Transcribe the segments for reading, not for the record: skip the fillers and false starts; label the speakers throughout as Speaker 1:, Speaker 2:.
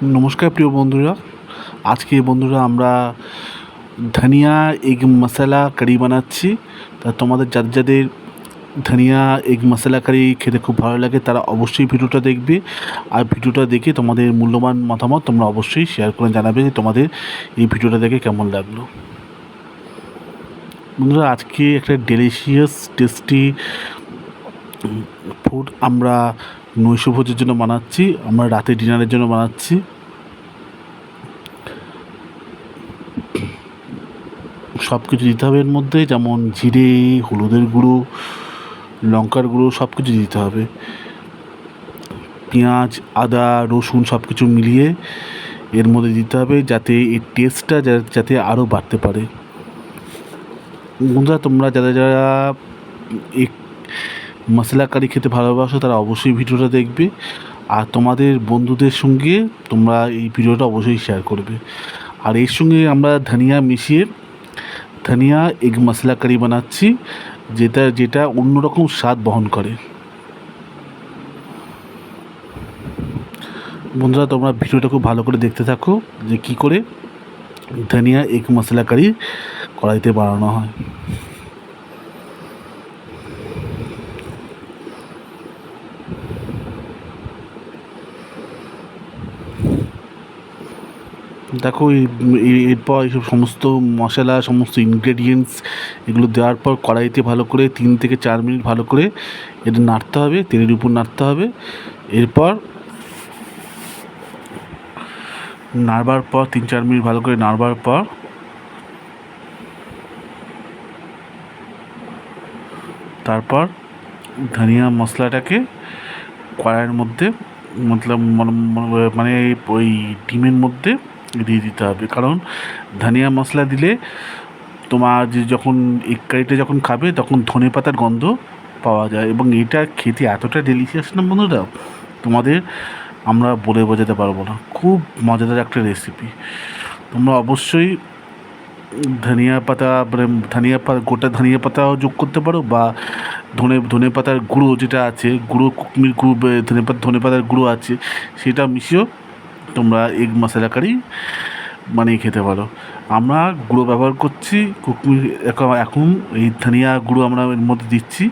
Speaker 1: নমস্কার প্রিয় বন্ধুরা। আজকে বন্ধুরা আমরা ধনিয়া এগ মশলা কারি বানাচ্ছি। তা তোমাদের যাদের যাদের ধনিয়া এগ মশলা কারি খেতে খুব ভালো লাগে তারা অবশ্যই ভিডিওটা দেখবে, আর ভিডিওটা দেখে তোমাদের মূল্যবান মতামত তোমরা অবশ্যই শেয়ার করে জানাবে যে তোমাদের এই ভিডিওটা দেখে কেমন লাগলো। বন্ধুরা, আজকে একটা ডেলিশিয়াস টেস্টি ফুড আমরা নৈশভোজের জন্য বানাচ্ছি, আমরা রাতে ডিনারের জন্য বানাচ্ছি। সব কিছু দিতে হবে এর মধ্যে, যেমন জিরে, হলুদের গুঁড়ো, লঙ্কার গুঁড়ো, সব কিছু দিতে হবে। পেঁয়াজ, আদা, রসুন সব কিছু মিলিয়ে এর মধ্যে দিতে হবে, যাতে এর টেস্টটা যাতে আরও বাড়তে পারে। বন্ধুরা, তোমরা যারা যারা এই মশলা কারি খেতে ভালোবাসো তারা অবশ্যই ভিডিওটা দেখবে, আর তোমাদের বন্ধুদের সঙ্গে তোমরা এই ভিডিওটা অবশ্যই শেয়ার করবে। আর এর সঙ্গে আমরা ধনিয়া মিশিয়ে ধনিয়া এগ মশলা কারি বানাচ্ছি, যেটা অন্যরকম স্বাদ বহন করে। বন্ধুরা, তোমরা ভিডিওটা খুব ভালো করে দেখতে থাকো যে কী করে ধনিয়া এগ মশলা কারি কড়াইতে বানানো হয়। দেখো, এরপর এইসব সমস্ত মশলা, সমস্ত ইনগ্রেডিয়েন্টস এগুলো দেওয়ার পর কড়াইতে ভালো করে 3 থেকে 4 মিনিট ভালো করে এটা নাড়তে হবে, তেলের উপর নাড়তে হবে। এরপর নাড়বার পর 3-4 মিনিট ভালো করে নাড়বার পর তারপর ধনিয়া মশলাটাকে কড়াইয়ের মধ্যে মানে ওই ডিমের মধ্যে দিয়ে দিতে হবে। কারণ ধনিয়া মশলা দিলে তোমার যখন এগ কারিটা যখন খাবে তখন ধনেপাতার গন্ধ পাওয়া যায়, এবং এটা খেতে এতটা ডেলিশিয়াস না বন্ধুরা, তোমাদের আমরা বলে বোঝাতে পারবো না। খুব মজাদার একটা রেসিপি। তোমরা অবশ্যই গোটা ধনিয়া পাতাও যোগ করতে পারো, বা ধনে পাতার গুঁড়ো যেটা আছে, কুকমির গুঁড়ো, ধনে পাতার গুঁড়ো আছে, সেটা মিশিয়েও তোমরা এগ মশলা কারি বানিয়ে খেতে পারো। আমরা গুঁড়ো ব্যবহার করছি কুকমির। এখন এই ধনিয়া গুঁড়ো আমরা এর মধ্যে দিচ্ছি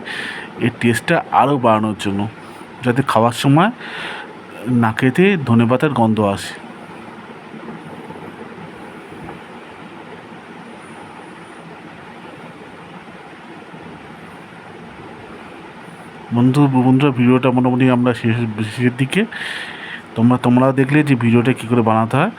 Speaker 1: এর টেস্টটা আরও বাড়ানোর জন্য, যাতে খাওয়ার সময় নাকেতে ধনে পাতার গন্ধ আসে। বন্ধুরা, ভিডিওটা মোটামুটি আমরা শেষের দিকে। তোমরা দেখলে যে ভিডিওটা কী করে বানাতে হয়।